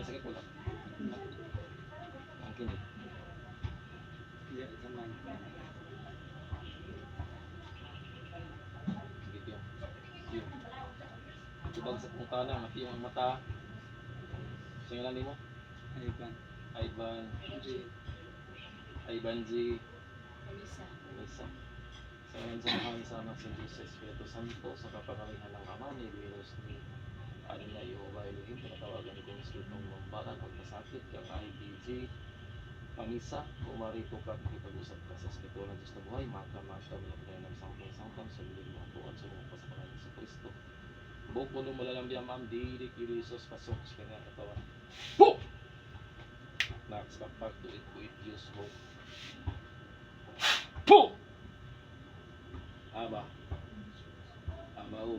may sakit wala. Ang kinig. Iya, zaman. Video. Yun. Tubag sa pungkana, mati yung mata. Singalan din mo? Ivan. Ivan. G. Ivan G. Elisa. Isa. Sa ngayon sa mahal sa anak si Jesus Espiritu Santo sa kapangalihan ng Ama ni Virus ni Adonai Jehovah Elohim, pinatawagan ko ng Espiritu ng Mambaran, pagkasakit, kang IPG, pamisa, kumarito ka, makipag-usap ka sa Espiritu ng Diyos na buhay, maka-maka, minapinay ng sangkong-sangkang, sa bilig ng tuwan, sumumpa sa pangalan sa Kristo. Buk mo nung malalang biyamam, dirik yung Jesus, pasok sa kanyang katawan. Boom! Next, kapag to it with Diyos, boom! Boom! Aba. Abao.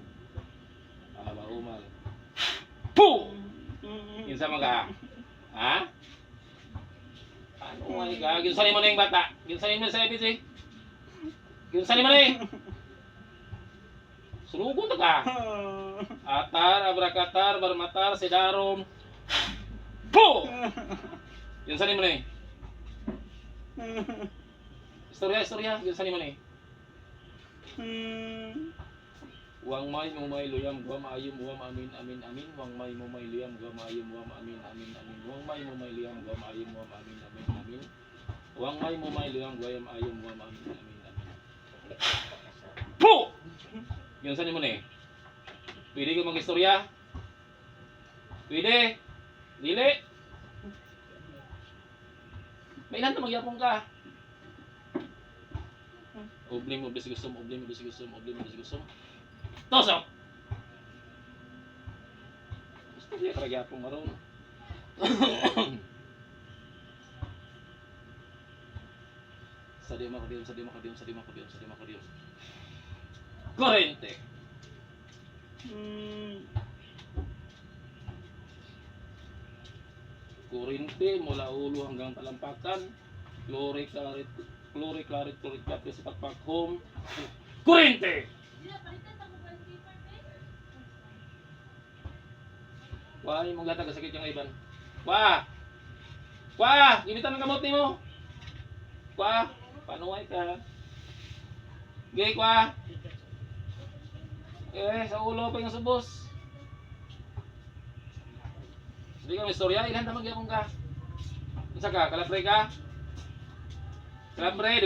Abao mal. Boom! Yun sa mga. Ha? Ano nga ka? Ginsanin mo na yung bata. Ginsanin mo sa EBC. Ginsanin mo na yung. Surugon na ka. Atar, abrakatar, barmatar, sedarom. Boom! Ginsanin mo na yung. Istorya. Ginsanin mo na yung. Wang may mumay luyam guam ayum guam amin amin amin. Wang may mumay luyam guam ayum guam amin amin amin. Wang may mumay luyam guam ayum guam amin amin amin. Wang may mumay luyam guam ayum guam amin amin amin. Po! Yun saan mo na eh? Pwede ko mag-istorya? Pwede? Dili? May ilan na magyapong ka? Oblim mo bisigusom. Tosok! Gusto niya karagapong maroon. Sadio makadiyon. Korente! Korente mula ulo hanggang talampakan. Chloric, sa pagpakhom. Korente! Wah, yung mga gatag sakit yung iban. Wah! Gimitan ng gamot ni mo. Wah! Panuway ka. Gay, wah! Sa ulo pa yung subos. Hindi ka may istorya, ilan na magyapong ka. Isa ka, kalapre ka? Kalapre,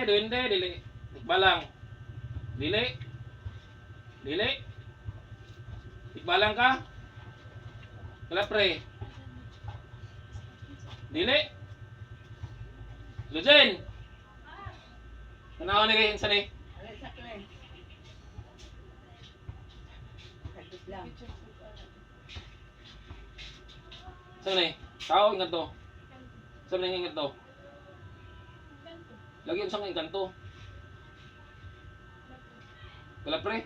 duwende, dili. Ikbalang. Dili. Ikbalang ka? Kalapre. Dili. Lujen. Tanawan ni kayo sa ni. Saan ni? Tao, ingat to. Saan na ingat to? Lagi yung sang inganto. Kalapre.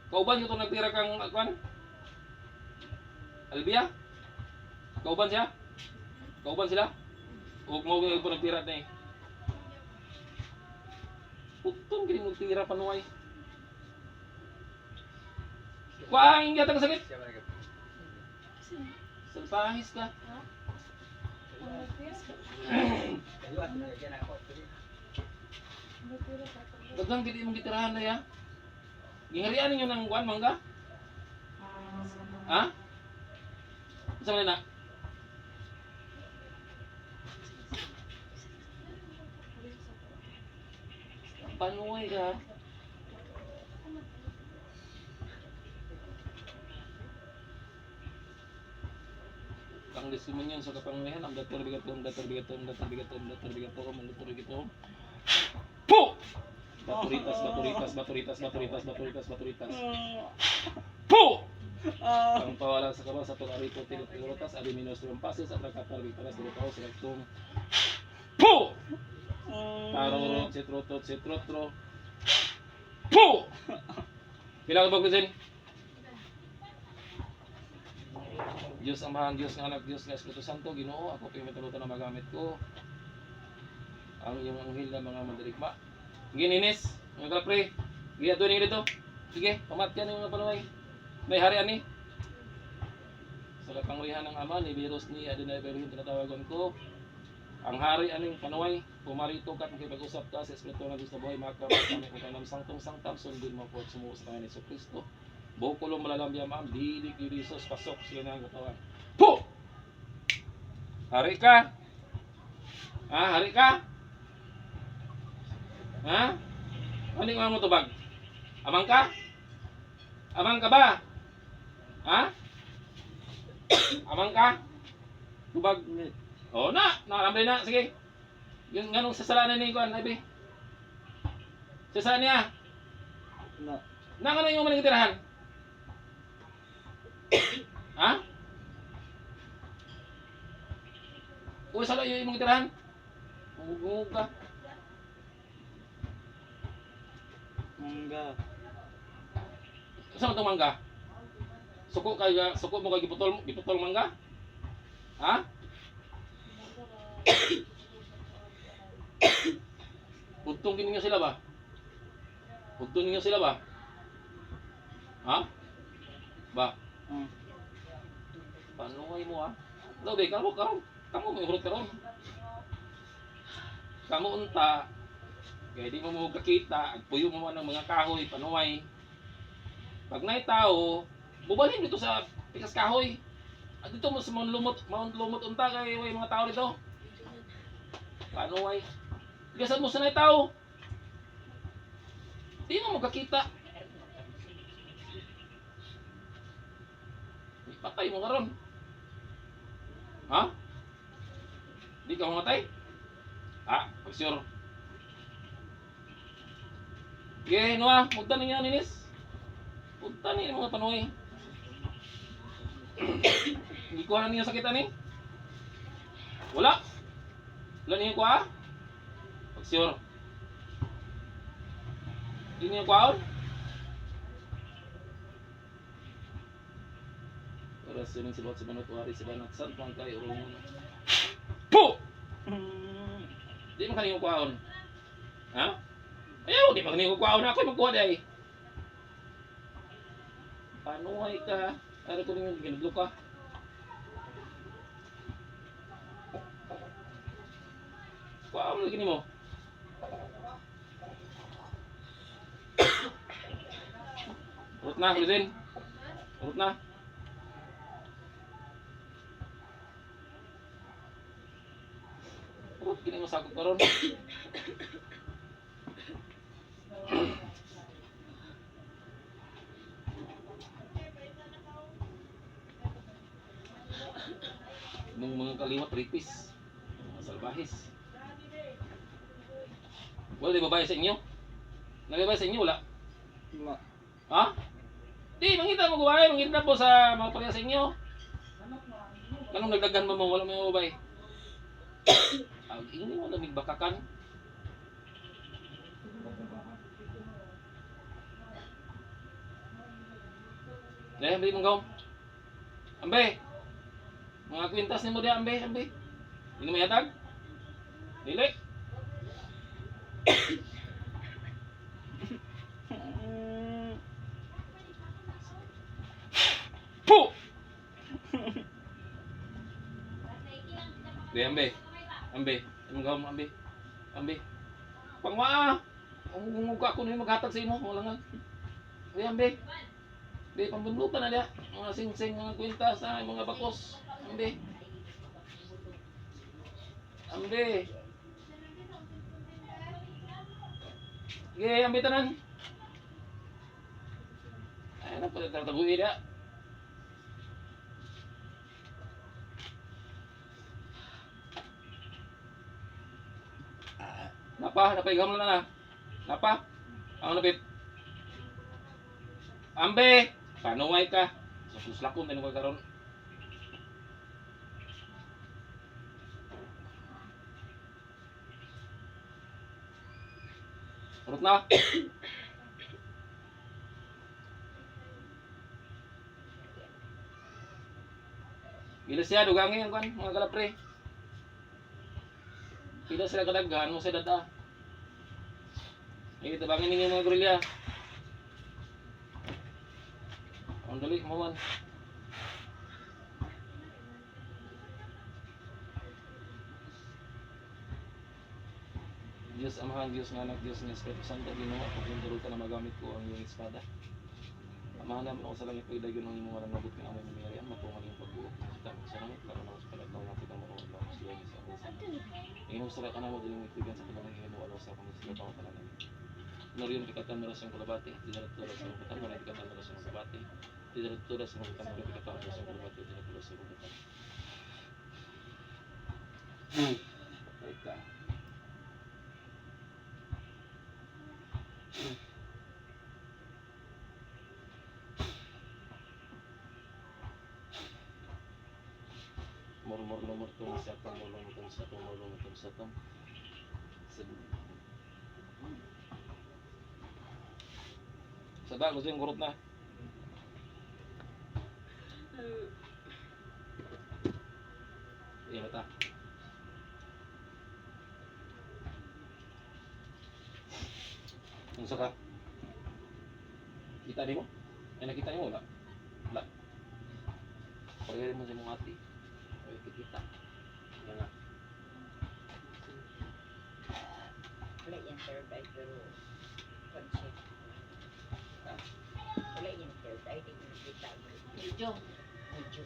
Kauban yung ito nagtira kang akwan? Albia? Kauban siya? Kauban sila? Huwag mo yung ito nagtira na eh. Putong gini nagtira panuay. Wah, ingat ang sakit. Salpahis ka. Dagang gidi mong gitirahan na ya. Giharian ninyo ng kuan mangga? Ha? Saan na? Panuay ka. Ang desimonyon sa kapangyarihan ang dator bigatom. Po! Baturitas. Po! Ang pawalan sa kabal sa tunarito tinuturutas adiminos rumpasis at nakatarbi para sa lutaw sa rektong. Po! Tarorot, sitrotro. Po! Bilang bagusin. Diyos Amahan, Diyos ng Anak, Diyos ng Espiritu Santo, Ginoo, ako po yung matulutan na magamit ko ang iyong anghel na mga mandirigma. Sige, Ninis, mga kalapre, sige, ito dito. Sige, pamatyan yung mga panuway. May harian ni. Sa kapangyarihan ng Ama ni virus ni Adonai Elohim tinatawagan ko. Ang hari aning panuway, pumarito ka at makipag-usap ka sa Espiritu ng Diyos na buhay, makakamit kami kung kanang sangtong-sangtam, sundin mo po at sumuko sa kanya ni Kristo. Bukulong malalambi ang maam, dilig ni Jesus, pasok siya na ang katawan. Po! Hari ka? Ha? Hari ka? Ha? Ano yung mo tubag? Amang ka? Amang ka ba? Ha? Amang ka? Tubag? Oh na, naramday na, sige. Yung ganong sasalanan ni Kuan, Ibe. Sasaan niya? Na. Nang ano yung maling tirahan? Ha? Uy, salo yung imong tirahan? Ugug ka. Mangga. Saan itong mangga? Suko mo kay giputol mangga? Ha? Hugtong ninyo sila ba? Hugtong ninyo sila ba? Ha? Ba? Panuhay mo ha? Labi, kamu may hurot karon. Kamu unta, kaya di mo kakita, agpuyo mo ng mga kahoy, panuhay. Pag na'y tao, bubalhin dito sa pikas kahoy. At dito mo sa Mount Lumot unta kay mga tao dito. Panuhay. Bigasan mo sa na'y tao. Di mo kakita. Patay mo karon. Ha? Di ka mamatay? Ha? For sure. Okay, Noah, punta ninyo ninis. Punta ninyo mga panuhay. Hindi ko na ninyo sakit ani? Wala? Wala ninyo kuha? For sure. Hindi ninyo kuhaon? Oras yun si Bot, si Banot, Wari, si Banat, San, Pangkay, Urungon. Po! Di mo kanino kuhaon. Ha? Ayaw, di mo kanino kuhaon. Ako'y magkuha day. Panuhay ka. Ano ko rin yung ginaglo ka? Kuhaon lagi ni mo. Urut na, Luzin. Urut na. Urut, kini mo sakot karon. Nung mga kaliwat ripis, mga salbahis. Wala di babae sa inyo? Nagbabae sa inyo wala? Ma. Ha? Di, mangita mo babae, mangita po sa mga pariya sa inyo. Kanong nagdagan mo wala may babae? Ini mo lamig bakakan. Ambe mong gaw. Ambe. Mga kwintas ni mo di ambe. Hindi mo yatag? Dili. Po. Di ambe. Mong gaw ambe. Pangwa. Ang mukha ko ni maghatag sa imo, wala nga. Di ambe. Di pambundutan na dia. Mga sing-sing, mga kwintas, mga bakos. Ambe. Sige, ambe tanan. Ay, ano pala tataguin dia. Napa igam na. Napa? Ang napit. Ambe, panuway ka. Suslakon din ko karon. Urut na. Bilis siya dugangi ang kan mga kalapre. Pila sila kadaghan mo sa data. Ay tabangin ninyo mga gorilya. Ang dali mo man. Diyos Amahan, Diyos nga anak, Diyos nga Espiritu Santo, Ginoo, pagkundulog ka na magamit ko ang iyong espada. Amahan namin ako sa langit, pagdagyon ng imong walang nabot ka namin mamirian, matungan yung pag-uot ng kita, sa langit, karoon ako sa palaglaw na kita maroon lang sa iyo sa mga sana. Ingong sala ka na mo, diling itigan sa kanilang hino, alaw sa kong sila pa ka namin. Nariyon kikatan mo rasong kulabati, dinaraturas sa mga nariyon kikatan mo rasong kulabati, dinaraturas sa mga katan, nariyon kikatan mo rasong kulabati, dinaraturas sa mga katan. Wait ka. Murmur lumur tung sa tom, murmur tung sa tom, murmur tung sa tom. Sada, gusto yung kurot na. Iya mata. Unsa ka? Kita di mo? Ay nakita niyo wala? Wala. Pagkari mo sa mong ati. Ay kita. Yan nga. Wala yan third eye pero concept. Wala yan third eye, di mo nakita. Medyo. Medyo.